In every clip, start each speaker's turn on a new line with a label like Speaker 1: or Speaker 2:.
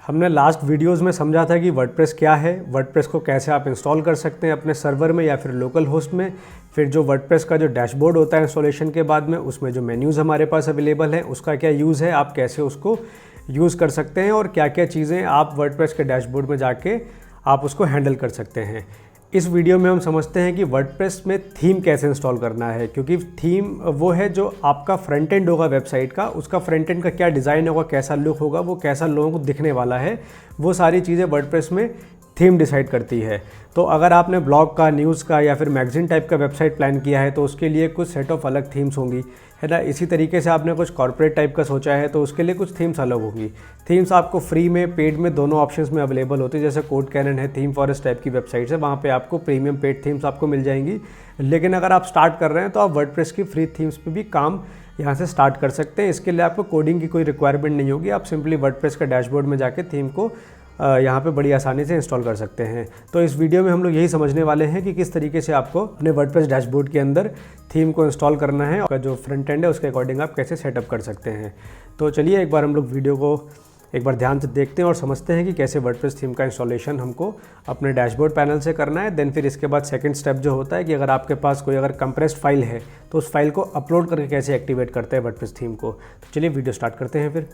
Speaker 1: हमने last videos में समझा था कि वर्डप्रेस क्या है, वर्डप्रेस को कैसे आप इंस्टॉल कर सकते हैं अपने सर्वर में या फिर लोकल होस्ट में। फिर जो वर्डप्रेस का जो डैशबोर्ड होता है इंस्टॉलेशन के बाद में, उसमें जो मेन्यूज़ हमारे पास अवेलेबल हैं उसका क्या यूज़ है, आप कैसे उसको यूज़ कर सकते हैं और क्या क्या चीज़ें आप वर्डप्रेस के डैशबोर्ड में जाके आप उसको हैंडल कर सकते हैं। इस वीडियो में हम समझते हैं कि वर्डप्रेस में थीम कैसे इंस्टॉल करना है, क्योंकि थीम वो है जो आपका फ्रंट एंड होगा वेबसाइट का, उसका फ्रंट एंड का क्या डिज़ाइन होगा, कैसा लुक होगा, वो कैसा लोगों को दिखने वाला है, वो सारी चीज़ें वर्डप्रेस में थीम डिसाइड करती है। तो अगर आपने ब्लॉग का, न्यूज़ का या फिर मैगज़ीन टाइप का वेबसाइट प्लान किया है तो उसके लिए कुछ सेट ऑफ अलग थीम्स होंगी, है ना। इसी तरीके से आपने कुछ कॉर्पोरेट टाइप का सोचा है तो उसके लिए कुछ थीम्स अलग होंगी। थीम्स आपको फ्री में, पेड में, दोनों ऑप्शंस में अवेलेबल होती है। जैसे कोड कैनन है, थीम फॉरेस्ट टाइप की वेबसाइट्स है, वहाँ पे आपको प्रीमियम पेड थीम्स आपको मिल जाएंगी। लेकिन अगर आप स्टार्ट कर रहे हैं तो आप वर्डप्रेस की फ्री थीम्स पे भी काम यहाँ से स्टार्ट कर सकते हैं। इसके लिए आपको कोडिंग की कोई रिक्वायरमेंट नहीं होगी, आप सिंपली वर्डप्रेस का डैशबोर्ड में जाके थीम को यहाँ पे बड़ी आसानी से इंस्टॉल कर सकते हैं। तो इस वीडियो में हम लोग यही समझने वाले हैं कि किस तरीके से आपको अपने वर्डप्रेस डैशबोर्ड के अंदर थीम को इंस्टॉल करना है और जो फ्रंट एंड है उसके अकॉर्डिंग आप कैसे सेटअप कर सकते हैं। तो चलिए एक बार हम लोग वीडियो को एक बार ध्यान से देखते हैं और समझते हैं कि कैसे वर्डप्रेस थीम का इंस्टॉलेशन हमको अपने डैशबोर्ड पैनल से करना है। देन फिर इसके बाद सेकंड स्टेप जो होता है कि अगर आपके पास कोई अगर कंप्रेस्ड फाइल है तो उस फाइल को अपलोड करके कैसे एक्टिवेट करते हैं वर्डप्रेस थीम को। तो चलिए वीडियो स्टार्ट करते हैं फिर।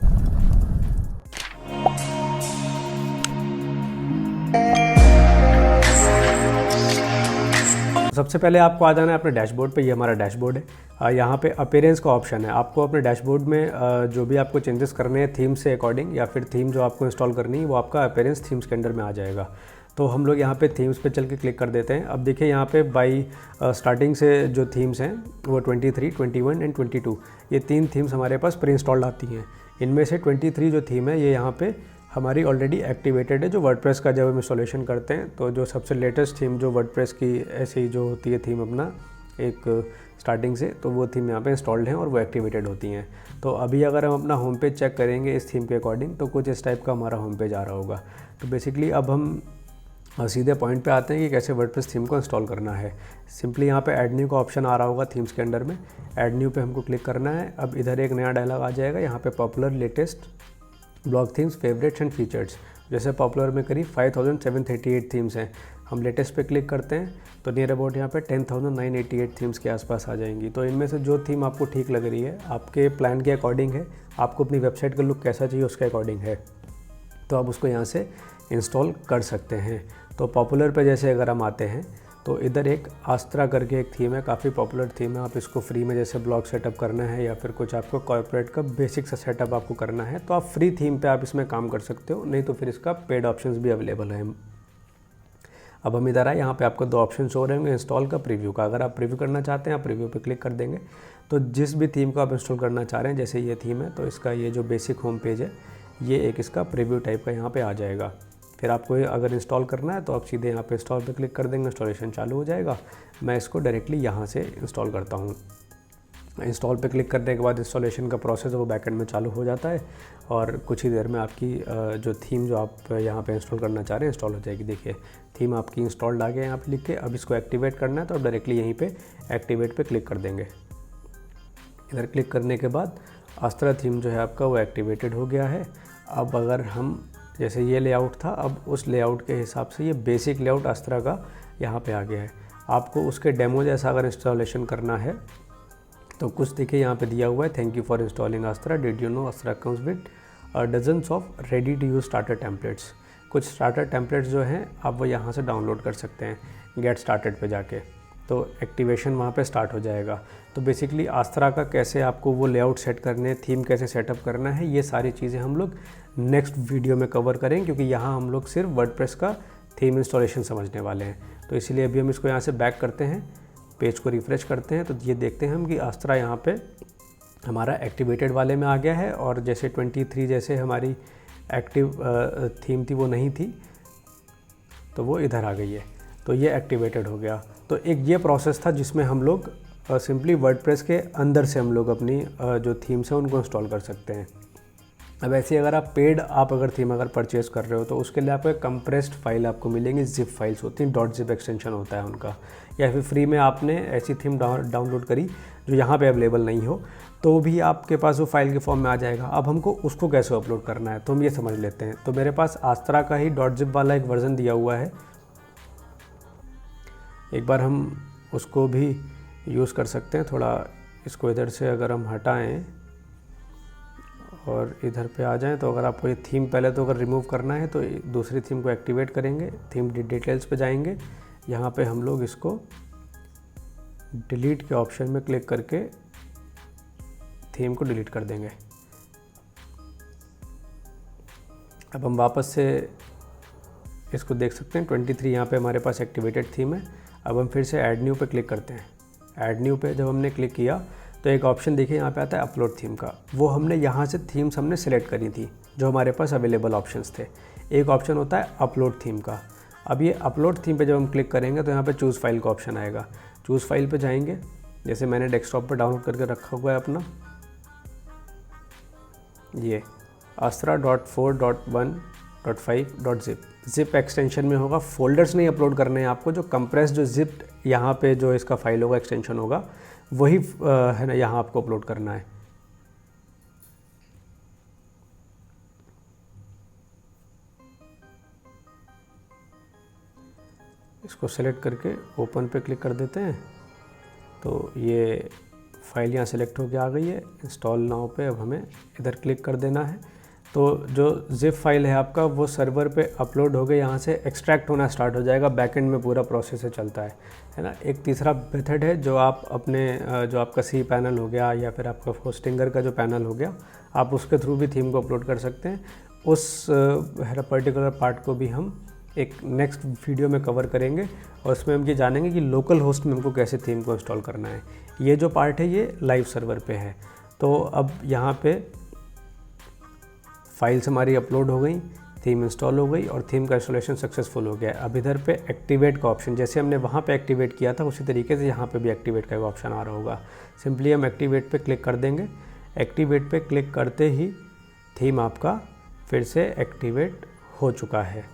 Speaker 1: सबसे पहले आपको आ जाना है अपने डैशबोर्ड पे। ये हमारा डैशबोर्ड है। यहाँ पे अपीयरेंस का ऑप्शन है। आपको अपने डैशबोर्ड में जो भी आपको चेंजेस करने हैं थीम से अकॉर्डिंग या फिर थीम जो आपको इंस्टॉल करनी है वो आपका अपीयरेंस थीम्स के अंडर में आ जाएगा। तो हम लोग यहाँ पे थीम्स पे चल के क्लिक कर देते हैं। अब देखिए यहाँ पे बाई स्टार्टिंग से जो थीम्स हैं वो 23, 21 एंड 22, ये 3 थीम्स हमारे पास प्री इंस्टॉल्ड आती हैं। इनमें से 23 जो थीम है ये यहाँ पे हमारी ऑलरेडी एक्टिवेटेड है। जो वर्डप्रेस का जब हम इंस्टॉलेशन करते हैं तो जो सबसे लेटेस्ट थीम जो वर्डप्रेस की ऐसे ही जो होती है थीम अपना एक स्टार्टिंग से, तो वो थीम यहाँ पे इंस्टॉल्ड हैं और वो एक्टिवेटेड होती हैं। तो अभी अगर हम अपना होम पेज चेक करेंगे इस थीम के अकॉर्डिंग तो कुछ इस टाइप का हमारा होम पेज आ रहा होगा। तो बेसिकली अब हम सीधे पॉइंट पे आते हैं कि कैसे वर्डप्रेस थीम को इंस्टॉल करना है। सिंपली यहाँ पे ऐड न्यू का ऑप्शन आ रहा होगा थीम्स के अंडर में, ऐड न्यू पे हमको क्लिक करना है। अब इधर एक नया डायलॉग आ जाएगा, यहाँ पे popular, latest, blog themes, favourites and features. जैसे पॉपुलर में करीब 5738 थीम्स हैं। हम लेटेस्ट पे क्लिक करते हैं तो नियर अबाउट यहाँ पे 10,988 थीम्स के आसपास आ जाएंगी। तो इनमें से जो थीम आपको ठीक लग रही है, आपके प्लान के अकॉर्डिंग है, आपको अपनी वेबसाइट का लुक कैसा चाहिए उसके अकॉर्डिंग है, तो आप उसको यहाँ से इंस्टॉल कर सकते हैं। तो पॉपुलर पे जैसे अगर हम आते हैं तो इधर एक आस्त्रा करके एक थीम है, काफ़ी पॉपुलर थीम है। आप इसको फ्री में जैसे ब्लॉग सेटअप करना है या फिर कुछ आपको कॉर्पोरेट का बेसिक सा सेटअप आपको करना है तो आप फ्री थीम पे आप इसमें काम कर सकते हो, नहीं तो फिर इसका पेड ऑप्शंस भी अवेलेबल है। अब हम इधर आए, यहाँ पे आपको 2 ऑप्शन हो रहे होंगे, इंस्टॉल का, प्रीव्यू का। अगर आप प्रीव्यू करना चाहते हैं आप प्रीव्यू पे क्लिक कर देंगे तो जिस भी थीम को आप इंस्टॉल करना चाह रहे हैं, जैसे ये थीम है तो इसका ये जो बेसिक होम पेज है ये एक इसका प्रीव्यू टाइप का यहाँ पे आ जाएगा। फिर आपको अगर इंस्टॉल करना है तो आप सीधे यहाँ पे इंस्टॉल पे क्लिक कर देंगे, इंस्टॉलेशन चालू हो जाएगा। मैं इसको डायरेक्टली यहाँ से इंस्टॉल करता हूँ। इंस्टॉल पे क्लिक करने के बाद इंस्टॉलेशन का प्रोसेस वो बैकएंड में चालू हो जाता है और कुछ ही देर में आपकी जो थीम जो आप यहाँ पे इंस्टॉल करना चाह रहे हैं इंस्टॉल हो जाएगी। देखिए थीम आपकी इंस्टॉल्ड आ गया यहाँ पे लिख के। अब इसको एक्टिवेट करना है तो आप डायरेक्टली यहीं पे एक्टिवेट पे क्लिक कर देंगे। इधर क्लिक करने के बाद आस्त्रा थीम जो है आपका वो एक्टिवेटेड हो गया है। अब अगर हम जैसे ये लेआउट था, अब उस लेआउट के हिसाब से ये बेसिक लेआउट आस्त्रा का यहाँ पे आ गया है। आपको उसके डेमो जैसा अगर इंस्टॉलेशन करना है तो कुछ देखिए यहाँ पे दिया हुआ है, thank you for installing Astra, did you know Astra comes with dozens of ready to use starter templates. कुछ स्टार्टर टेम्पलेट्स जो हैं आप वो यहाँ से डाउनलोड कर सकते हैं गेट स्टार्टेड पे जाके, तो एक्टिवेशन वहाँ पे स्टार्ट हो जाएगा। तो बेसिकली आस्त्रा का कैसे आपको वो लेआउट सेट करने, थीम कैसे सेटअप करना है, ये सारी चीज़ें हम लोग नेक्स्ट वीडियो में कवर करेंगे, क्योंकि यहाँ हम लोग सिर्फ वर्डप्रेस का थीम इंस्टॉलेशन समझने वाले हैं। तो इसीलिए अभी हम इसको यहाँ से बैक करते हैं, पेज को रिफ़्रेश करते हैं तो ये देखते हैं हम कि आस्त्रा यहाँ पे हमारा एक्टिवेटेड वाले में आ गया है और जैसे 23 जैसे हमारी एक्टिव थीम थी वो नहीं थी तो वो इधर आ गई है, तो ये एक्टिवेटेड हो गया। तो एक ये प्रोसेस था जिसमें हम लोग सिंपली वर्डप्रेस के अंदर से हम लोग अपनी जो थीम्स हैं उनको इंस्टॉल कर सकते हैं। अब ऐसे अगर आप पेड अगर थीम अगर परचेज़ कर रहे हो तो उसके लिए आपको एक कंप्रेस्ड फाइल आपको मिलेंगी, जिप फाइल्स होती हैं, .zip एक्सटेंशन होता है उनका, या फिर फ्री में आपने ऐसी थीम डाउनलोड करी जो यहाँ पे अवेलेबल नहीं हो तो भी आपके पास वो फाइल के फॉर्म में आ जाएगा। अब हमको उसको कैसे अपलोड करना है तो हम ये समझ लेते हैं। तो मेरे पास आस्त्रा का ही .zip वाला एक वर्ज़न दिया हुआ है, एक बार हम उसको भी यूज़ कर सकते हैं। थोड़ा इसको इधर से अगर हम हटाएं और इधर पे आ जाएं तो अगर आपको ये थीम पहले तो अगर रिमूव करना है तो दूसरी थीम को एक्टिवेट करेंगे, थीम डिटेल्स पे जाएंगे, यहाँ पे हम लोग इसको डिलीट के ऑप्शन में क्लिक करके थीम को डिलीट कर देंगे। अब हम वापस से इसको देख सकते हैं 23 यहाँ पे हमारे पास एक्टिवेटेड थीम है। अब हम फिर से ऐड न्यू पे क्लिक करते हैं। ऐड न्यू पे जब हमने क्लिक किया तो एक ऑप्शन देखिए यहाँ पे आता है अपलोड थीम का, वो हमने यहाँ से थीम्स हमने सेलेक्ट करी थी जो हमारे पास अवेलेबल ऑप्शंस थे। एक ऑप्शन होता है अपलोड थीम का। अब ये अपलोड थीम पे जब हम क्लिक करेंगे तो यहाँ पे चूज़ फाइल का ऑप्शन आएगा। चूज़ फाइल पे जाएंगे, जैसे मैंने डेस्कटॉप पर डाउनलोड करके रखा हुआ है अपना ये astra.4.1.5.zip जिप एक्सटेंशन में होगा। फोल्डर्स नहीं अपलोड करने हैं आपको, जो कंप्रेस जो जिप यहाँ पे जो इसका फाइल होगा एक्सटेंशन होगा वही है ना यहाँ आपको अपलोड करना है। इसको सेलेक्ट करके ओपन पे क्लिक कर देते हैं तो ये फाइल यहाँ सेलेक्ट होकर आ गई है। इंस्टॉल नाउ पे अब हमें इधर क्लिक कर देना है। तो जो जिप फाइल है आपका वो सर्वर पे अपलोड हो गए, यहाँ से एक्सट्रैक्ट होना स्टार्ट हो जाएगा। बैकएंड में पूरा प्रोसेस चलता है ना। एक तीसरा मेथड है जो आप अपने जो आपका सी पैनल हो गया या फिर आपका होस्टिंगर का जो पैनल हो गया, आप उसके थ्रू भी थीम को अपलोड कर सकते हैं। उस पर्टिकुलर पार्ट को भी हम एक नेक्स्ट वीडियो में कवर करेंगे और उसमें हम ये जानेंगे कि लोकल होस्ट में हमको कैसे थीम को इंस्टॉल करना है। ये जो पार्ट है ये लाइव सर्वर पे है। तो अब यहाँ पे फाइल्स हमारी अपलोड हो गई, थीम इंस्टॉल हो गई और थीम का इंस्टॉलेशन सक्सेसफुल हो गया। अब इधर पे एक्टिवेट का ऑप्शन, जैसे हमने वहाँ पे एक्टिवेट किया था उसी तरीके से यहाँ पे भी एक्टिवेट का एक ऑप्शन आ रहा होगा। सिंपली हम एक्टिवेट पे क्लिक कर देंगे। एक्टिवेट पे क्लिक करते ही थीम आपका फिर से एक्टिवेट हो चुका है।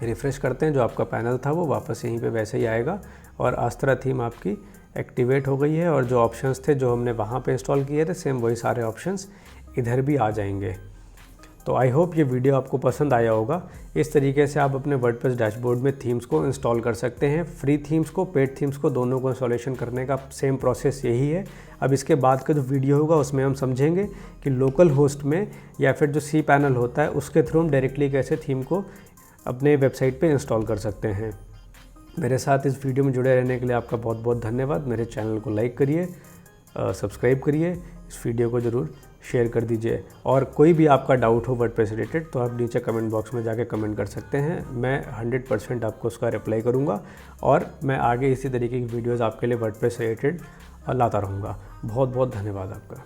Speaker 1: रिफ़्रेश करते हैं, जो आपका पैनल था वो वापस यहीं पे वैसे ही आएगा और आस्त्रा थीम आपकी एक्टिवेट हो गई है और जो ऑप्शंस थे जो हमने वहाँ पे इंस्टॉल किए थे सेम वही सारे ऑप्शंस इधर भी आ जाएंगे। तो आई होप ये वीडियो आपको पसंद आया होगा। इस तरीके से आप अपने वर्डप्रेस डैशबोर्ड में थीम्स को इंस्टॉल कर सकते हैं। फ्री थीम्स को, पेड थीम्स को, दोनों को इंस्टॉलेशन करने का सेम प्रोसेस यही है। अब इसके बाद का जो वीडियो होगा उसमें हम समझेंगे कि लोकल होस्ट में या फिर जो सी पैनल होता है उसके थ्रू हम डायरेक्टली कैसे थीम को अपने वेबसाइट पे इंस्टॉल कर सकते हैं। मेरे साथ इस वीडियो में जुड़े रहने के लिए आपका बहुत बहुत धन्यवाद। मेरे चैनल को लाइक करिए, सब्सक्राइब करिए, इस वीडियो को ज़रूर शेयर कर दीजिए। और कोई भी आपका डाउट हो वर्डप्रेस रिलेटेड तो आप नीचे कमेंट बॉक्स में जाके कमेंट कर सकते हैं। मैं 100% आपको उसका रिप्लाई करूँगा और मैं आगे इसी तरीके की वीडियोज़ आपके लिए वर्डप्रेस रिलेटेड लाता रहूँगा। बहुत बहुत धन्यवाद आपका।